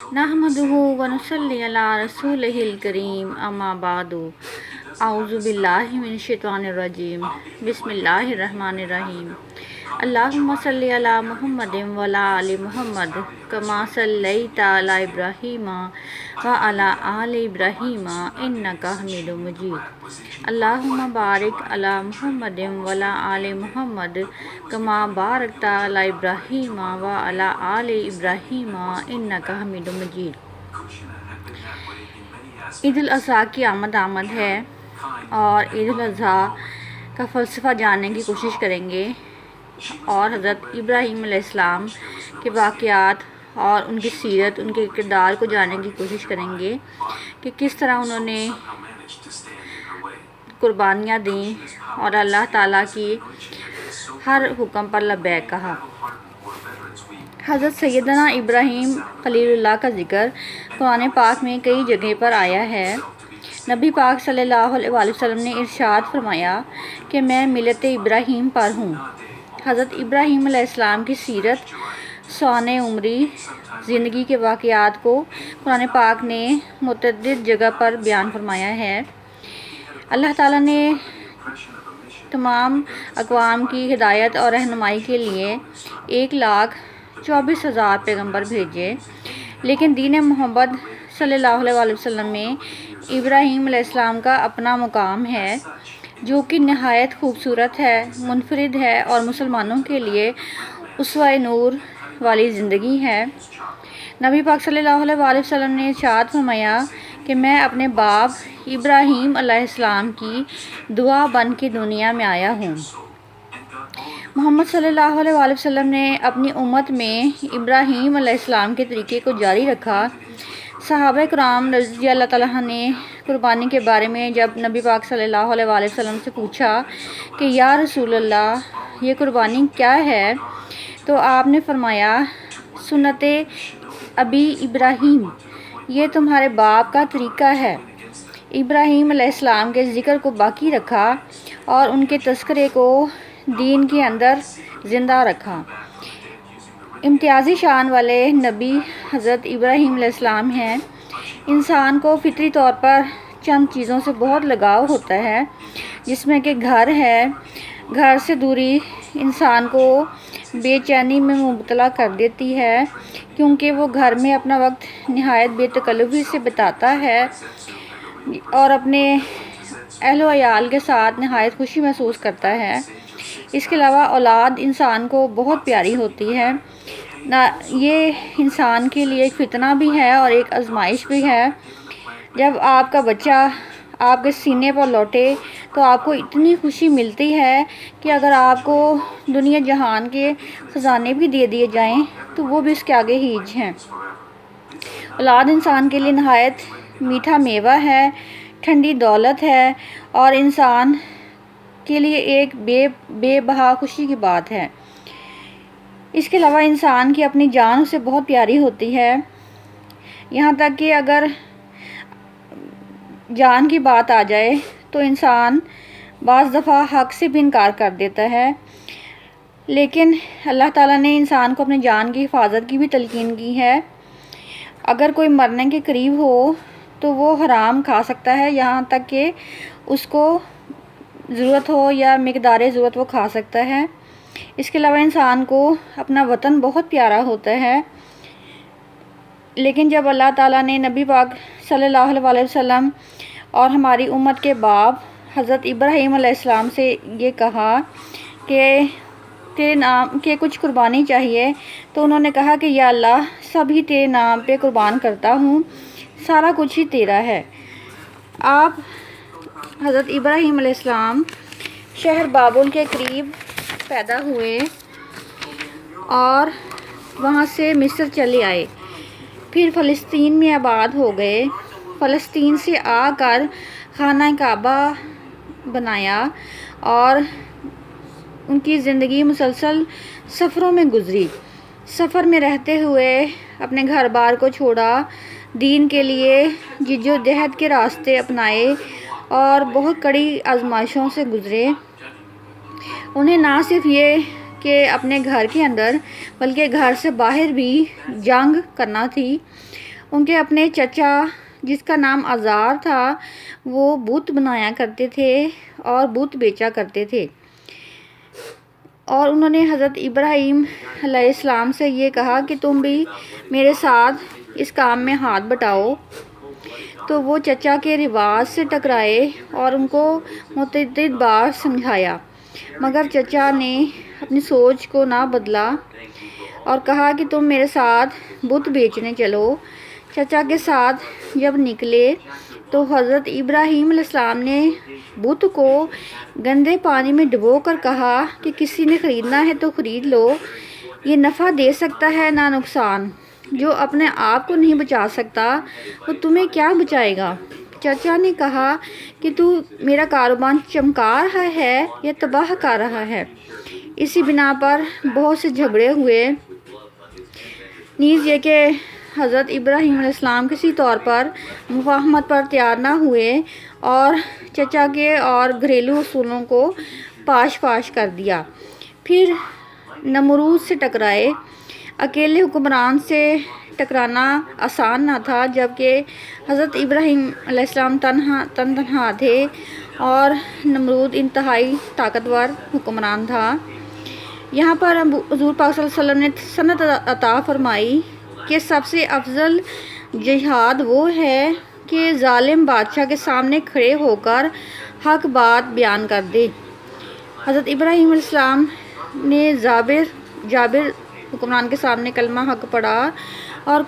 نحمدہ ونصلی علی رسولہ الکریم اما بعد اعوذ باللہ من الشیطان الرجیم بسم اللہ الرحمن الرحیم اللہم صلی علی محمد وعلی آل محمد کما صلیت علی ابراہیم وعلی آل ابراہیم انک حمید مجید اللہم بارک علی محمد وعلی آل محمد کما بارکت علی ابراہیم وعلی آل ابراہیم انک حمید مجید۔ عید الاضحیٰ کی آمد ہے اور عید الاضحیٰ کا فلسفہ جاننے کی کوشش کریں گے اور حضرت ابراہیم علیہ السلام کے واقعات اور ان کی سیرت، ان کے کردار کو جاننے کی کوشش کریں گے کہ کس طرح انہوں نے قربانیاں دیں اور اللہ تعالیٰ کی ہر حکم پر لبیک کہا۔ حضرت سیدنا ابراہیم خلیل اللہ کا ذکر قرآن پاک میں کئی جگہ پر آیا ہے۔ نبی پاک صلی اللہ علیہ وآلہ وسلم نے ارشاد فرمایا کہ میں ملت ابراہیم پر ہوں۔ حضرت ابراہیم علیہ السلام کی سیرت، سوانح عمری، زندگی کے واقعات کو قرآن پاک نے متعدد جگہ پر بیان فرمایا ہے۔ اللہ تعالیٰ نے تمام اقوام کی ہدایت اور رہنمائی کے لیے 1,24,000 پیغمبر بھیجے، لیکن دین محمد صلی اللہ علیہ وآلہ وسلم میں ابراہیم علیہ السلام کا اپنا مقام ہے جو کہ نہایت خوبصورت ہے، منفرد ہے اور مسلمانوں کے لیے اسوہ نور والی زندگی ہے۔ نبی پاک صلی اللہ علیہ وآلہ وسلم نے ارشاد فرمایا کہ میں اپنے باپ ابراہیم علیہ السلام کی دعا بن کے دنیا میں آیا ہوں۔ محمد صلی اللہ علیہ وآلہ وسلم نے اپنی امت میں ابراہیم علیہ السلام کے طریقے کو جاری رکھا۔ صحابہ کرام رضی اللہ تعالیٰ نے قربانی کے بارے میں جب نبی پاک صلی اللہ علیہ وآلہ وسلم سے پوچھا کہ یا رسول اللہ یہ قربانی کیا ہے، تو آپ نے فرمایا سنت ابی ابراہیم، یہ تمہارے باپ کا طریقہ ہے۔ ابراہیم علیہ السلام کے ذکر کو باقی رکھا اور ان کے تذکرے کو دین کے اندر زندہ رکھا۔ امتیازی شان والے نبی حضرت ابراہیم علیہ السلام ہیں۔ انسان کو فطری طور پر چند چیزوں سے بہت لگاؤ ہوتا ہے، جس میں کہ گھر ہے۔ گھر سے دوری انسان کو بے چینی میں مبتلا کر دیتی ہے، کیونکہ وہ گھر میں اپنا وقت نہایت بے تکلفی سے بتاتا ہے اور اپنے اہل و عیال کے ساتھ نہایت خوشی محسوس کرتا ہے۔ اس کے علاوہ اولاد انسان کو بہت پیاری ہوتی ہے۔ یہ انسان کے لیے ایک فتنہ بھی ہے اور ایک آزمائش بھی ہے۔ جب آپ کا بچہ آپ کے سینے پر لوٹے تو آپ کو اتنی خوشی ملتی ہے کہ اگر آپ کو دنیا جہان کے خزانے بھی دے دیے جائیں تو وہ بھی اس کے آگے ہیج ہیں۔ اولاد انسان کے لیے نہایت میٹھا میوہ ہے، ٹھنڈی دولت ہے اور انسان کے لیے ایک بے بہا خوشی کی بات ہے۔ اس کے علاوہ انسان کی اپنی جان اسے بہت پیاری ہوتی ہے، یہاں تک کہ اگر جان کی بات آ جائے تو انسان بعض دفعہ حق سے بھی انکار کر دیتا ہے، لیکن اللہ تعالیٰ نے انسان کو اپنی جان کی حفاظت کی بھی تلقین کی ہے۔ اگر کوئی مرنے کے قریب ہو تو وہ حرام کھا سکتا ہے، یہاں تک کہ اس کو ضرورت ہو یا مقدار ضرورت وہ کھا سکتا ہے۔ اس کے علاوہ انسان کو اپنا وطن بہت پیارا ہوتا ہے، لیکن جب اللہ تعالیٰ نے نبی پاک صلی اللہ علیہ وآلہ وسلم اور ہماری امت کے باپ حضرت ابراہیم علیہ السلام سے یہ کہا کہ تیرے نام کے کچھ قربانی چاہیے، تو انہوں نے کہا کہ یا اللہ سب ہی تیرے نام پہ قربان کرتا ہوں، سارا کچھ ہی تیرا ہے۔ آپ حضرت ابراہیم علیہ السلام شہر بابل کے قریب پیدا ہوئے اور وہاں سے مصر چلے آئے، پھر فلسطین میں آباد ہو گئے۔ فلسطین سے آ کر خانہ کعبہ بنایا اور ان کی زندگی مسلسل سفروں میں گزری۔ سفر میں رہتے ہوئے اپنے گھر بار کو چھوڑا، دین کے لیے جد و جہد کے راستے اپنائے اور بہت کڑی آزمائشوں سے گزرے۔ انہیں نہ صرف یہ کہ اپنے گھر کے اندر بلکہ گھر سے باہر بھی جنگ کرنا تھی، ان کے اپنے چچا جس کا نام آزار تھا وہ بت بنایا کرتے تھے اور بت بیچا کرتے تھے، اور انہوں نے حضرت ابراہیم علیہ السلام سے یہ کہا کہ تم بھی میرے ساتھ اس کام میں ہاتھ بٹاؤ۔ تو وہ چچا کے رواج سے ٹکرائے اور ان کو متعدد بار سمجھایا، مگر چچا نے اپنی سوچ کو نہ بدلا اور کہا کہ تم میرے ساتھ بت بیچنے چلو۔ چچا کے ساتھ جب نکلے تو حضرت ابراہیم علیہ السلام نے بت کو گندے پانی میں ڈبو کر کہا کہ کسی نے خریدنا ہے تو خرید لو، یہ نفع دے سکتا ہے نہ نقصان، جو اپنے آپ کو نہیں بچا سکتا وہ تمہیں کیا بچائے گا۔ چچا نے کہا کہ تو میرا کاروبار چمکا رہا ہے یا تباہ کر رہا ہے۔ اسی بنا پر بہت سے جھگڑے ہوئے، نیز یہ کہ حضرت ابراہیم علیہ السلام کسی طور پر مفاہمت پر تیار نہ ہوئے اور چچا کے اور گھریلو اصولوں کو پاش پاش کر دیا۔ پھر نمرود سے ٹکرائے۔ اکیلے حکمران سے ٹکرانا آسان نہ تھا، جبکہ حضرت ابراہیم علیہ السلام تنہا تھے اور نمرود انتہائی طاقتور حکمران تھا۔ یہاں پر حضور پاک صلی اللہ علیہ وسلم نے سنت عطا فرمائی کہ سب سے افضل جہاد وہ ہے کہ ظالم بادشاہ کے سامنے کھڑے ہو کر حق بات بیان کر دے۔ حضرت ابراہیم علیہ السلام نے جابر حکمران کے سامنے کلمہ حق پڑھا اور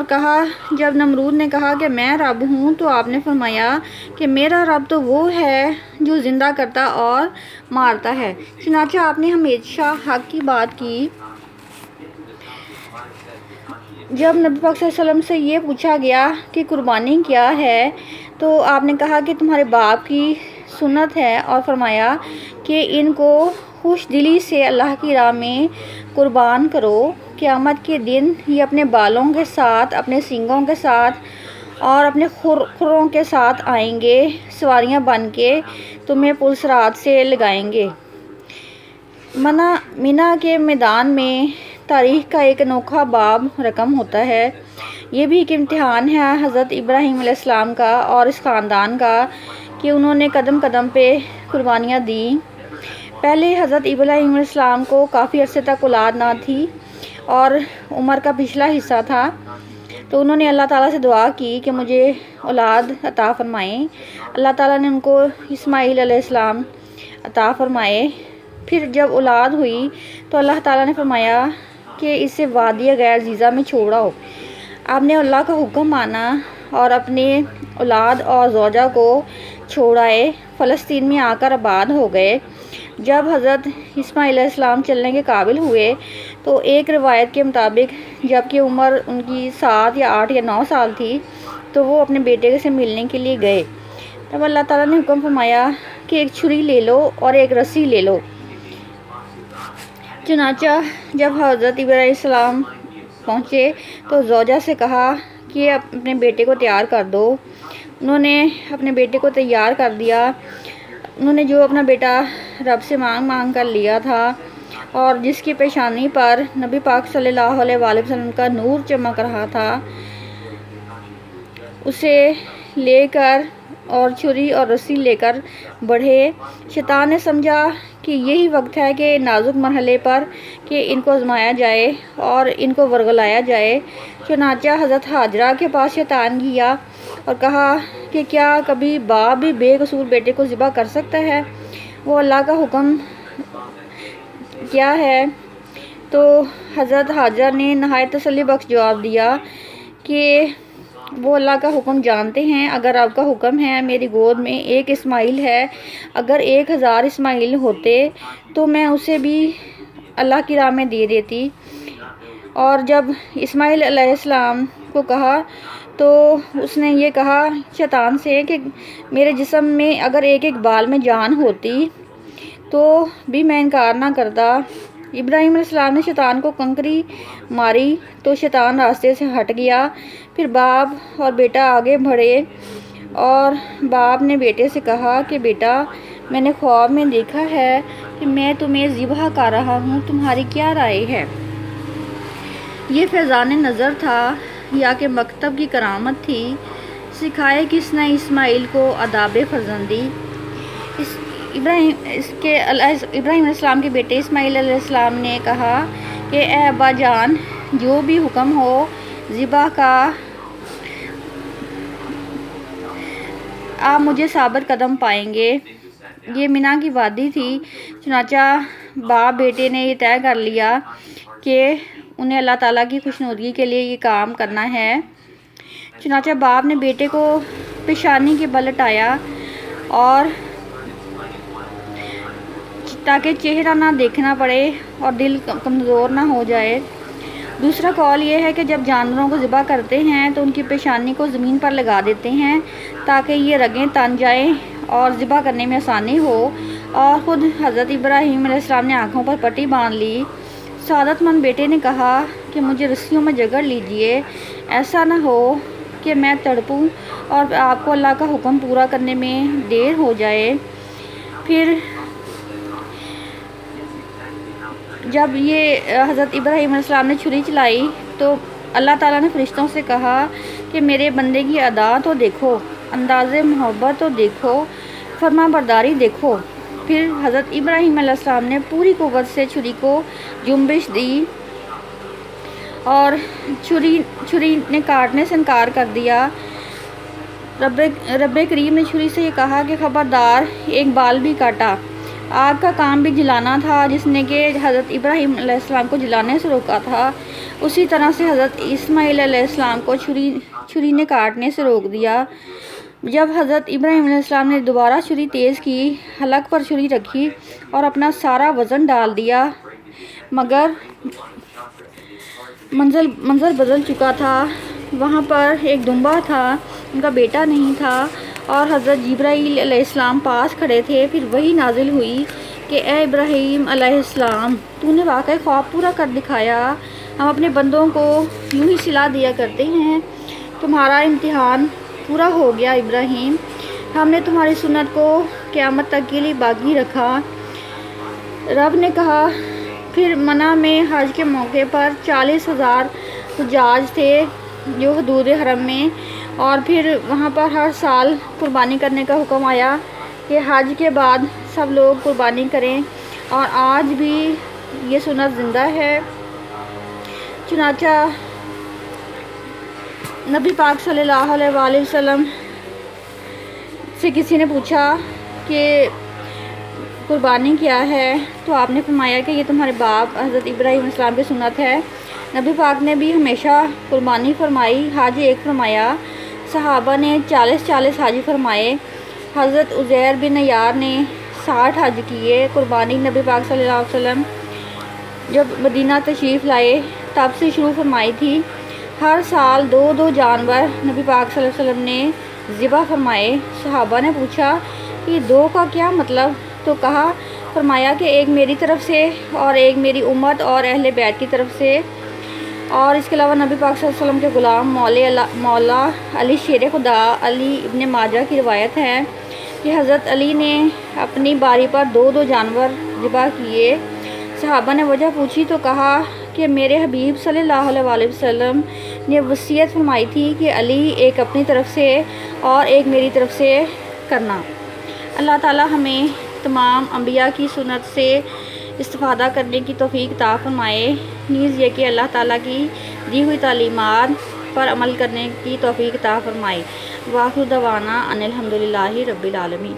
کہا جب نمرود نے کہا کہ میں رب ہوں تو آپ نے فرمایا کہ میرا رب تو وہ ہے جو زندہ کرتا اور مارتا ہے۔ چنانچہ آپ نے ہمیشہ حق کی بات کی۔ جب نبی پاک صلی اللہ علیہ وسلم سے یہ پوچھا گیا کہ قربانی کیا ہے تو آپ نے کہا کہ تمہارے باپ کی سنت ہے، اور فرمایا کہ ان کو خوش دلی سے اللہ کی راہ میں قربان کرو۔ قیامت کے دن یہ اپنے بالوں کے ساتھ، اپنے سینگوں کے ساتھ اور اپنے کھروں کے ساتھ آئیں گے، سواریاں بن کے تمہیں پل صراط سے لگائیں گے۔ مینا کے میدان میں تاریخ کا ایک انوکھا باب رقم ہوتا ہے۔ یہ بھی ایک امتحان ہے حضرت ابراہیم علیہ السلام کا اور اس خاندان کا کہ انہوں نے قدم قدم پہ قربانیاں دیں۔ پہلے حضرت ابراہیم علیہ السلام کو کافی عرصے تک اولاد نہ تھی اور عمر کا پچھلا حصہ تھا، تو انہوں نے اللہ تعالیٰ سے دعا کی کہ مجھے اولاد عطا فرمائیں۔ اللہ تعالیٰ نے ان کو اسماعیل علیہ السلام عطا فرمائے۔ پھر جب اولاد ہوئی تو اللہ تعالیٰ نے فرمایا کہ اسے وادی غیر عزیزہ میں چھوڑو۔ آپ نے اللہ کا حکم مانا اور اپنے اولاد اور زوجہ کو چھوڑائے، فلسطین میں آ کر آباد ہو گئے۔ جب حضرت اسماعیل علیہ السلام چلنے کے قابل ہوئے تو ایک روایت کے مطابق جبکہ عمر ان کی 7 یا 8 یا 9 سال تھی تو وہ اپنے بیٹے سے ملنے کے لیے گئے۔ تب اللہ تعالیٰ نے حکم فرمایا کہ ایک چھری لے لو اور ایک رسی لے لو۔ چنانچہ جب حضرت ابراہیم علیہ السلام پہنچے تو زوجہ سے کہا کہ اپنے بیٹے کو تیار کر دو۔ انہوں نے اپنے بیٹے کو تیار کر دیا۔ انہوں نے جو اپنا بیٹا رب سے مانگ کر لیا تھا اور جس کی پیشانی پر نبی پاک صلی اللہ علیہ وآلہ وسلم کا نور چمک رہا تھا، اسے لے کر اور چھری اور رسی لے کر بڑھے۔ شیطان نے سمجھا کہ یہی وقت ہے کہ نازک مرحلے پر کہ ان کو آزمایا جائے اور ان کو ورگلایا جائے۔ چنانچہ حضرت ہاجرہ کے پاس شیطان گیا اور کہا کہ کیا کبھی باپ بھی بے قصور بیٹے کو ذبح کر سکتا ہے؟ وہ اللہ کا حکم کیا ہے؟ تو حضرت ہاجرہ نے نہایت تسلی بخش جواب دیا کہ وہ اللہ کا حکم جانتے ہیں۔ اگر آپ کا حکم ہے، میری گود میں ایک اسماعیل ہے، اگر 1000 اسماعیل ہوتے تو میں اسے بھی اللہ کی راہ میں دے دیتی۔ اور جب اسماعیل علیہ السلام کو کہا تو اس نے یہ کہا شیطان سے کہ میرے جسم میں اگر ایک بال میں جان ہوتی تو بھی میں انکار نہ کرتا۔ ابراہیم علیہ السلام نے شیطان کو کنکری ماری تو شیطان راستے سے ہٹ گیا۔ پھر باپ اور بیٹا آگے بڑھے اور باپ نے بیٹے سے کہا کہ بیٹا، میں نے خواب میں دیکھا ہے کہ میں تمہیں ذبح کر رہا ہوں، تمہاری کیا رائے ہے؟ یہ فیضان نظر تھا یا کہ مکتب کی کرامت تھی؟ سکھائے کس نے اسماعیل کو آداب فرزندی؟ ابراہیم علیہ السلام کے بیٹے اسماعیل علیہ السلام نے کہا کہ اے ابا جان، جو بھی حکم ہو ذبح کا، آپ مجھے ثابت قدم پائیں گے۔ یہ منی کی وادی تھی، چنانچہ باپ بیٹے نے یہ طے کر لیا کہ انہیں اللہ تعالیٰ کی خوشنودی کے لیے یہ کام کرنا ہے۔ چنانچہ باپ نے بیٹے کو پیشانی کے بل لٹایا اور تاکہ چہرہ نہ دیکھنا پڑے اور دل کمزور نہ ہو جائے۔ دوسرا قول یہ ہے کہ جب جانوروں کو ذبح کرتے ہیں تو ان کی پیشانی کو زمین پر لگا دیتے ہیں تاکہ یہ رگیں تن جائیں اور ذبح کرنے میں آسانی ہو، اور خود حضرت ابراہیم علیہ السلام نے آنکھوں پر پٹی باندھ لی۔ سعادت مند بیٹے نے کہا کہ مجھے رسیوں میں جکڑ لیجیے، ایسا نہ ہو کہ میں تڑپوں اور آپ کو اللہ کا حکم پورا کرنے میں دیر ہو جائے۔ پھر جب یہ حضرت ابراہیم علیہ السلام نے چھری چلائی تو اللہ تعالیٰ نے فرشتوں سے کہا کہ میرے بندے کی ادا تو دیکھو، انداز محبت تو دیکھو، فرما برداری دیکھو۔ پھر حضرت ابراہیم علیہ السلام نے پوری قوت سے چھری کو جنبش دی اور چھری نے کاٹنے سے انکار کر دیا۔ رب کریم نے چھری سے یہ کہا کہ خبردار، ایک بال بھی کاٹا۔ آگ کا کام بھی جلانا تھا جس نے کہ حضرت ابراہیم علیہ السلام کو جلانے سے روکا تھا، اسی طرح سے حضرت اسماعیل علیہ السلام کو چھری نے کاٹنے سے روک دیا۔ جب حضرت ابراہیم علیہ السلام نے دوبارہ چھری تیز کی، حلق پر چھری رکھی اور اپنا سارا وزن ڈال دیا، مگر منظر بدل چکا تھا۔ وہاں پر ایک دمبا تھا، ان کا بیٹا نہیں تھا، اور حضرت جبرائیل علیہ السلام پاس کھڑے تھے۔ پھر وحی نازل ہوئی کہ اے ابراہیم علیہ السلام، تو نے واقعی خواب پورا کر دکھایا۔ ہم اپنے بندوں کو یوں ہی صلا دیا کرتے ہیں، تمہارا امتحان پورا ہو گیا ابراہیم۔ ہم نے تمہاری سنت کو قیامت تک کے لیے باقی رکھا۔ رب نے کہا پھر منی میں حج کے موقع پر 40,000 حجاج تھے جو حدود حرم میں، اور پھر وہاں پر ہر سال قربانی کرنے کا حکم آیا کہ حج کے بعد سب لوگ قربانی کریں، اور آج بھی یہ سنت زندہ ہے۔ چنانچہ نبی پاک صلی اللہ علیہ وآلہ وسلم سے کسی نے پوچھا کہ قربانی کیا ہے، تو آپ نے فرمایا کہ یہ تمہارے باپ حضرت ابراہیم علیہ السلام کی سنت ہے۔ نبی پاک نے بھی ہمیشہ قربانی فرمائی، حج ایک فرمایا۔ صحابہ نے 40 حج فرمائے۔ حضرت عزیر بن یار نے 60 حج کیے۔ قربانی نبی پاک صلی اللہ علیہ وسلم جب مدینہ تشریف لائے تب سے شروع فرمائی تھی۔ ہر سال 2 جانور نبی پاک صلی اللہ علیہ وسلم نے ذبح فرمائے۔ صحابہ نے پوچھا کہ 2 کا کیا مطلب؟ تو کہا فرمایا کہ ایک میری طرف سے اور ایک میری امت اور اہل بیت کی طرف سے۔ اور اس کے علاوہ نبی پاک صلی اللہ علیہ وسلم کے غلام مولا علی شیر خدا علی ابن ماجہ کی روایت ہے کہ حضرت علی نے اپنی باری پر 2 جانور ذبح کیے۔ صحابہ نے وجہ پوچھی تو کہا کہ میرے حبیب صلی اللہ علیہ وآلہ وسلم نے وصیت فرمائی تھی کہ علی ایک اپنی طرف سے اور ایک میری طرف سے کرنا۔ اللہ تعالی ہمیں تمام انبیاء کی سنت سے استفادہ کرنے کی توفیق عطا فرمائے، نیز یہ کہ اللہ تعالیٰ کی دی ہوئی تعلیمات پر عمل کرنے کی توفیق عطا فرمائے۔ وآخر دعوانا ان الحمدللہ رب العالمین۔